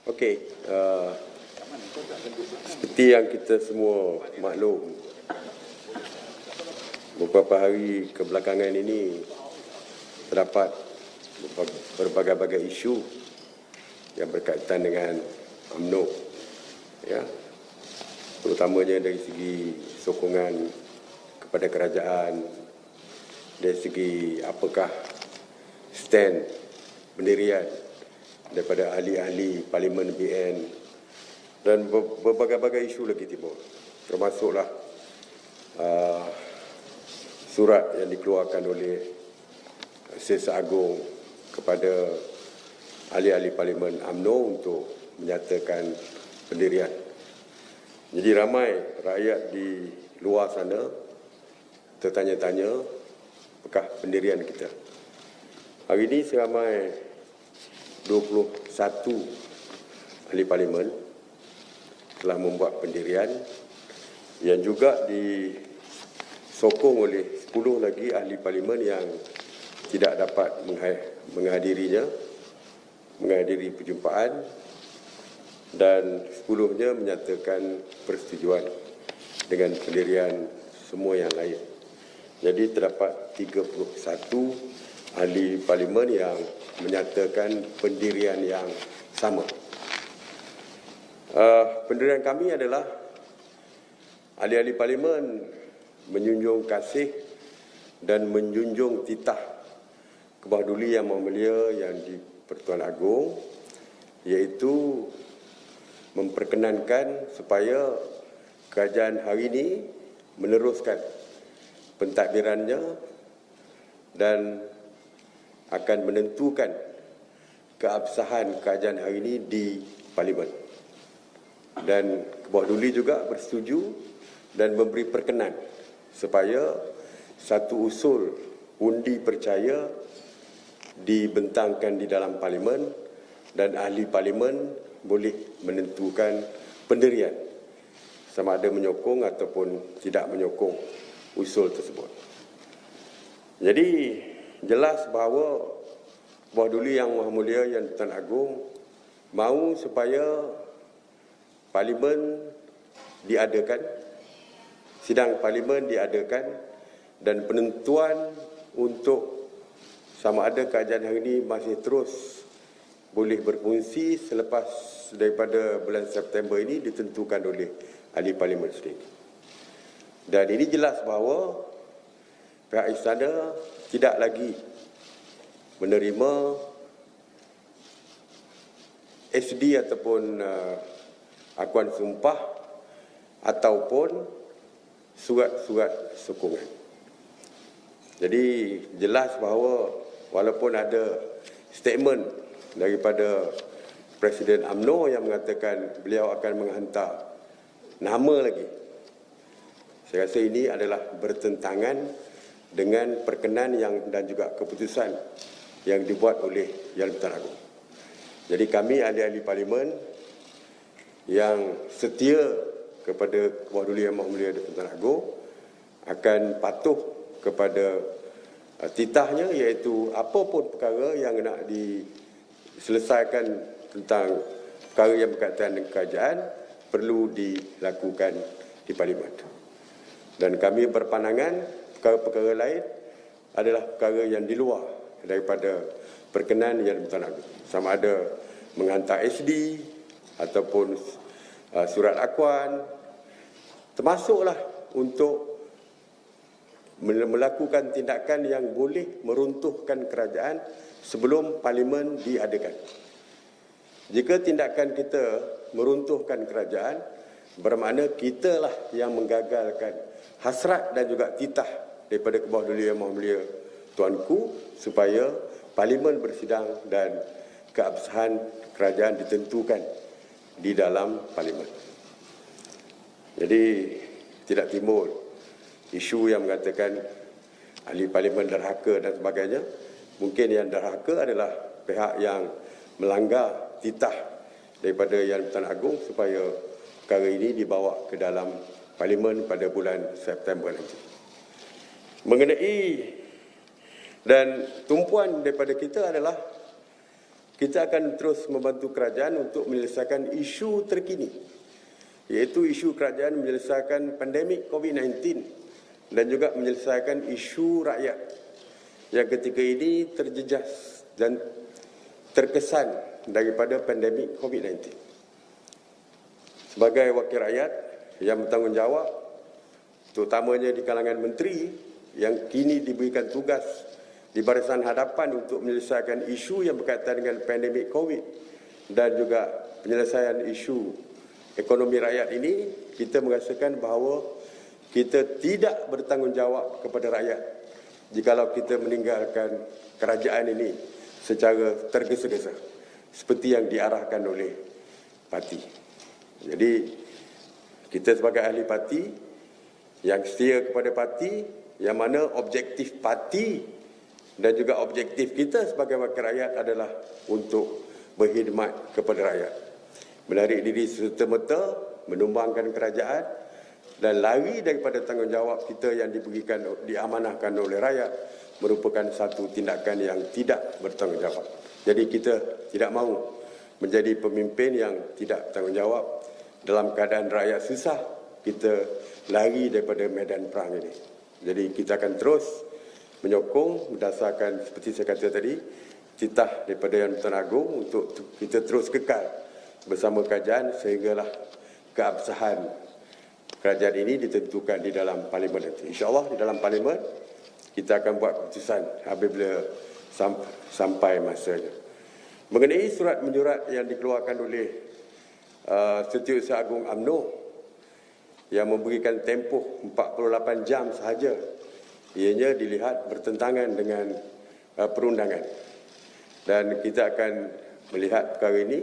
Okey, seperti yang kita semua maklum, beberapa hari kebelakangan ini terdapat berbagai-bagai isu yang berkaitan dengan UMNO, ya, terutamanya dari segi sokongan kepada kerajaan, dari segi apakah stand pendirian daripada ahli-ahli Parlimen BN dan berbagai-bagai isu lagi timbul, termasuklah surat yang dikeluarkan oleh Sesat Agung kepada ahli-ahli Parlimen UMNO untuk menyatakan pendirian. Jadi ramai rakyat di luar sana tertanya-tanya apakah pendirian kita. Hari ini seramai 21 ahli Parlimen telah membuat pendirian yang juga disokong oleh 10 lagi ahli Parlimen yang tidak dapat menghadiri perjumpaan, dan 10-nya menyatakan persetujuan dengan pendirian semua yang lain. Jadi terdapat 31 ahli Parlimen yang menyatakan pendirian yang sama. Pendirian kami adalah ahli-ahli Parlimen menjunjung kasih dan menjunjung titah Kebawah Duli Yang Maha Mulia yang di-Pertuan Agong, iaitu memperkenankan supaya kerajaan hari ini meneruskan pentadbirannya dan akan menentukan keabsahan kerajaan hari ini di Parlimen. Dan Kebawah Duli juga bersetuju dan memberi perkenan supaya satu usul undi percaya dibentangkan di dalam Parlimen dan ahli Parlimen boleh menentukan pendirian sama ada menyokong ataupun tidak menyokong usul tersebut. Jadi jelas bahawa Kebawah Duli Yang Maha Mulia Yang di-Pertuan Agong mahu supaya Parlimen diadakan, sidang Parlimen diadakan, dan penentuan untuk sama ada kerajaan hari ini masih terus boleh berfungsi selepas daripada bulan September ini ditentukan oleh ahli Parlimen sendiri. Dan ini jelas bahawa pihak istana tidak lagi menerima SD ataupun akuan sumpah ataupun surat-surat sokongan. Jadi jelas bahawa walaupun ada statement daripada Presiden UMNO yang mengatakan beliau akan menghantar nama lagi, saya rasa ini adalah bertentangan dengan perkenan dan juga keputusan yang dibuat oleh Yang di-Pertuan Agong. Jadi kami ahli-ahli Parlimen yang setia kepada Kebawah Duli Yang Maha Mulia di-Pertuan Agong akan patuh kepada titahnya, iaitu apapun perkara yang nak diselesaikan tentang perkara yang berkaitan dengan kerajaan perlu dilakukan di Parlimen. Dan kami berpandangan perkara-perkara lain adalah perkara yang di luar daripada perkenan Yang di-Pertuan Agong. Sama ada menghantar SD ataupun surat akuan, termasuklah untuk melakukan tindakan yang boleh meruntuhkan kerajaan sebelum Parlimen diadakan. Jika tindakan kita meruntuhkan kerajaan, bermakna kitalah yang menggagalkan hasrat dan juga titah daripada Kebawah Duli Yang Maha Mulia Tuanku supaya Parlimen bersidang dan keabsahan kerajaan ditentukan di dalam Parlimen. Jadi tidak timbul isu yang mengatakan ahli Parlimen derhaka dan sebagainya. Mungkin yang derhaka adalah pihak yang melanggar titah daripada Yang di-Pertuan Agong supaya perkara ini dibawa ke dalam Parlimen pada bulan September nanti. Mengenai dan tumpuan daripada kita adalah kita akan terus membantu kerajaan untuk menyelesaikan isu terkini, iaitu isu kerajaan menyelesaikan pandemik COVID-19 dan juga menyelesaikan isu rakyat yang ketika ini terjejas dan terkesan daripada pandemik COVID-19. Sebagai wakil rakyat yang bertanggungjawab, terutamanya di kalangan menteri yang kini diberikan tugas di barisan hadapan untuk menyelesaikan isu yang berkaitan dengan pandemik COVID dan juga penyelesaian isu ekonomi rakyat ini, kita merasakan bahawa kita tidak bertanggungjawab kepada rakyat jikalau kita meninggalkan kerajaan ini secara tergesa-gesa seperti yang diarahkan oleh parti. Jadi kita sebagai ahli parti yang setia kepada parti, yang mana objektif parti dan juga objektif kita sebagai wakil rakyat adalah untuk berkhidmat kepada rakyat. Menarik diri serta-merta, menumbangkan kerajaan dan lari daripada tanggungjawab kita yang diberikan, diamanahkan oleh rakyat merupakan satu tindakan yang tidak bertanggungjawab. Jadi kita tidak mahu menjadi pemimpin yang tidak bertanggungjawab. Dalam keadaan rakyat susah, kita lari daripada medan perang ini. Jadi kita akan terus menyokong berdasarkan seperti saya kata tadi, titah daripada Yang Bertuan Agong untuk kita terus kekal bersama kerajaan sehinggalah keabsahan kerajaan ini ditentukan di dalam parlimen nanti. InsyaAllah di dalam parlimen kita akan buat keputusan apabila sampai masanya. Mengenai surat menyurat yang dikeluarkan oleh Setiausaha Agung UMNO yang memberikan tempoh 48 jam sahaja, ianya dilihat bertentangan dengan perundangan. Dan kita akan melihat perkara ini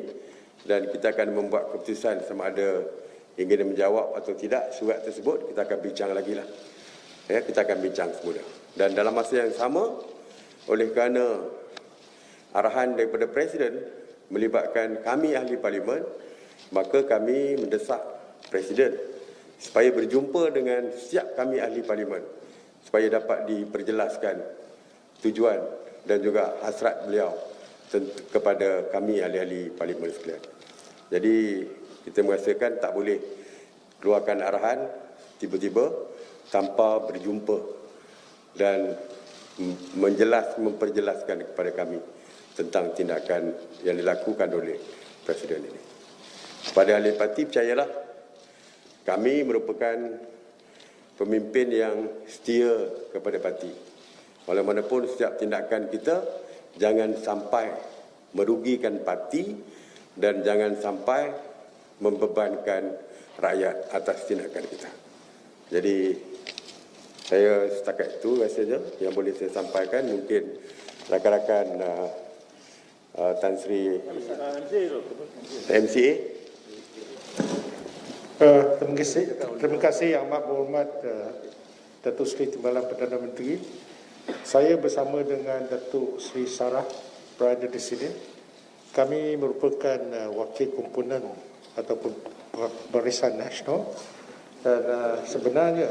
dan kita akan membuat keputusan sama ada ingin menjawab atau tidak surat tersebut. Kita akan bincang lagi lah. Ya, kita akan bincang semula. Dan dalam masa yang sama, oleh kerana arahan daripada Presiden melibatkan kami ahli parlimen, maka kami mendesak Presiden supaya berjumpa dengan setiap kami ahli parlimen supaya dapat diperjelaskan tujuan dan juga hasrat beliau kepada kami ahli-ahli parlimen sekalian. Jadi kita merasakan tak boleh keluarkan arahan tiba-tiba tanpa berjumpa dan memperjelaskan kepada kami tentang tindakan yang dilakukan oleh Presiden ini. Pada ahli parti, percayalah, kami merupakan pemimpin yang setia kepada parti. Walaupun setiap tindakan kita jangan sampai merugikan parti dan jangan sampai membebankan rakyat atas tindakan kita. Jadi saya setakat itu rasanya yang boleh saya sampaikan. Mungkin rakan-rakan Tan Sri MCA. Terima kasih Yang Amat Berhormat Datuk Seri Timbalan Perdana Menteri. Saya bersama dengan Datuk Seri Sarah berada di sini. Kami merupakan wakil komponen ataupun Barisan Nasional dan sebenarnya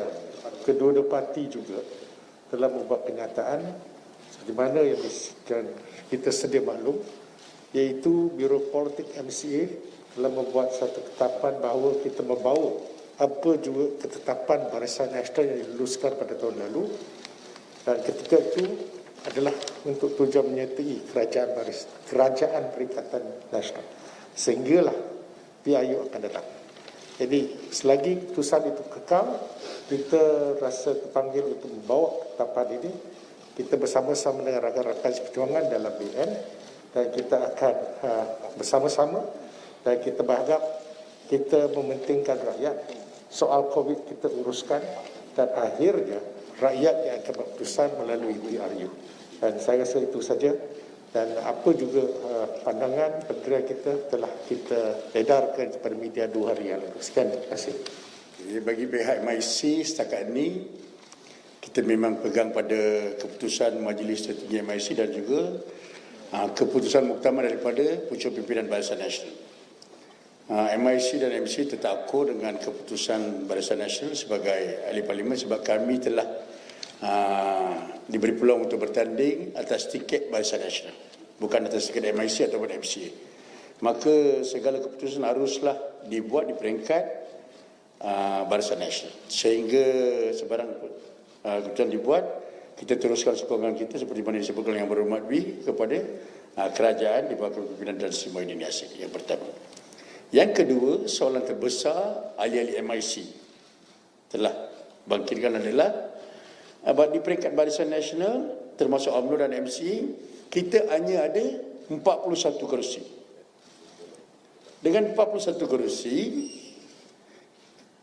kedua-dua parti juga telah membuat kenyataan di mana yang kita sedia maklum, iaitu Biro Politik MCA telah membuat satu ketetapan bahawa kita membawa apa juga ketetapan Barisan Nasional yang diluluskan pada tahun lalu, dan ketika itu adalah untuk tujuan menyertai kerajaan Perikatan Nasional sehinggalah PIU akan datang. Jadi selagi keputusan itu kekal, kita rasa terpanggil untuk membawa ketetapan ini. Kita bersama-sama dengan rakan-rakan seperjuangan dalam BN dan kita akan bersama-sama dan kita berharap kita mementingkan rakyat. Soal COVID kita uruskan dan akhirnya rakyat yang akan berkeputusan melalui PRU. Dan saya rasa itu saja. Dan apa juga pandangan pendirian kita telah kita edarkan kepada media 2 hari yang lalu. Sekian, terima kasih. Bagi pihak MIC setakat ini, kita memang pegang pada keputusan Majlis Tertinggi MIC dan juga keputusan muktamar daripada Pucuk Pimpinan Barisan Nasional. MIC dan MC tetap akur dengan keputusan Barisan Nasional sebagai ahli parlimen sebab kami telah diberi peluang untuk bertanding atas tiket Barisan Nasional. bukan atas sekadar MIC ataupun MCA. Maka segala keputusan haruslah dibuat di peringkat Barisan Nasional. Sehingga sebarang keputusan dibuat, kita teruskan sokongan kita seperti mana disebutkan Yang Berhormat B kepada kerajaan di bawah kepimpinan Tan Sri Muhyiddin Yassin. Yang pertama. Yang kedua, soalan terbesar ahli-ahli MIC telah bangkitkan adalah di peringkat Barisan Nasional termasuk UMNO dan MCA, kita hanya ada 41 kerusi. Dengan 41 kerusi,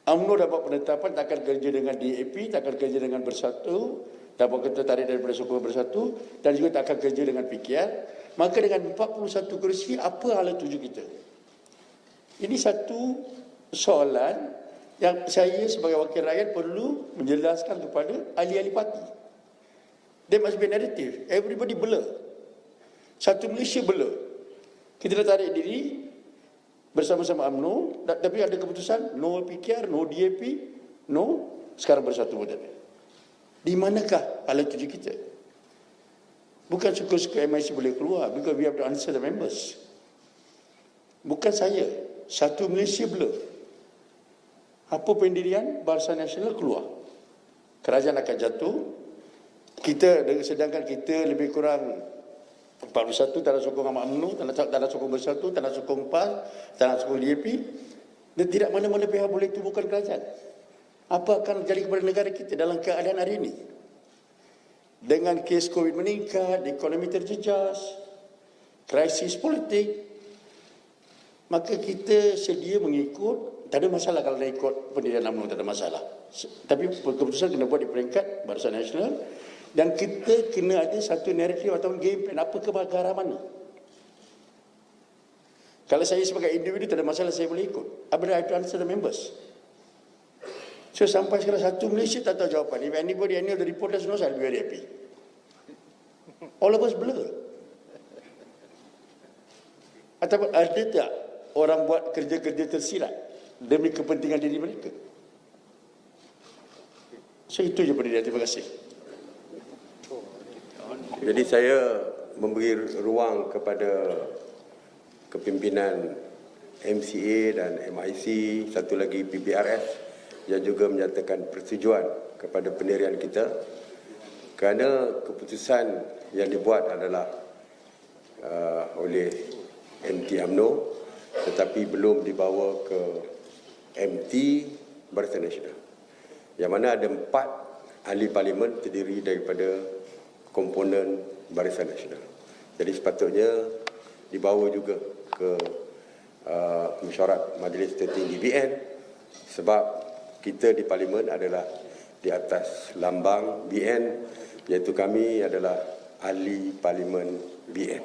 UMNO dapat penetapan tak akan kerja dengan DAP, tak akan kerja dengan Bersatu, dapat kita tarik daripada Sokong Bersatu, dan juga tak akan kerja dengan PKR. Maka dengan 41 kerusi, apa hala tuju kita? Ini satu soalan yang saya sebagai wakil rakyat perlu menjelaskan kepada ahli-ahli parti. There must be a narrative. Everybody blur. Satu Malaysia blur. Kita dah tarik diri bersama-sama UMNO, tapi ada keputusan no PKR, no DAP, no sekarang Bersatu pun tak ada. Di manakah hala tuju kita? Bukan suka-suka MIC boleh keluar, because we have to answer the members. Bukan saya. Satu Malaysia blur. Apa pendirian Barisan Nasional keluar? Kerajaan akan jatuh. Sedangkan kita lebih kurang 41 tak nak sokong Amat UMNO, tak nak sokong Bersatu, tak nak sokong PAS, tak nak sokong DAP. Dan tidak mana-mana pihak boleh tubuhkan kerajaan. Apa akan terjadi kepada negara kita dalam keadaan hari ini? Dengan kes COVID meningkat, ekonomi terjejas, krisis politik, maka kita sedia mengikut. Tak ada masalah kalau nak ikut pendirian UMNO, tak ada masalah. Tapi keputusan kena buat di peringkat Barisan Nasional, dan kita kena ada satu naratif atau game plan, apa ke arah mana. Kalau saya sebagai individu tak ada masalah, saya boleh ikut. But I have to answer the members. So sampai sekarang satu Malaysia tak tahu jawapan. If anybody, any of the reporters knows, I'll be very happy. All of us blur. Ataupun ada tak orang buat kerja-kerja tersirat demi kepentingan diri mereka? So itu je pendirian. Terima kasih. Jadi saya memberi ruang kepada kepimpinan MCA dan MIC, satu lagi PPRS, yang juga menyatakan persetujuan kepada pendirian kita, kerana keputusan yang dibuat adalah oleh MT UMNO, tetapi belum dibawa ke MT Barisan Nasional, yang mana ada 4 ahli parlimen terdiri daripada komponen Barisan Nasional. Jadi sepatutnya dibawa juga ke mesyuarat Majlis Tertinggi BN, sebab kita di parlimen adalah di atas lambang BN, iaitu kami adalah ahli parlimen BN.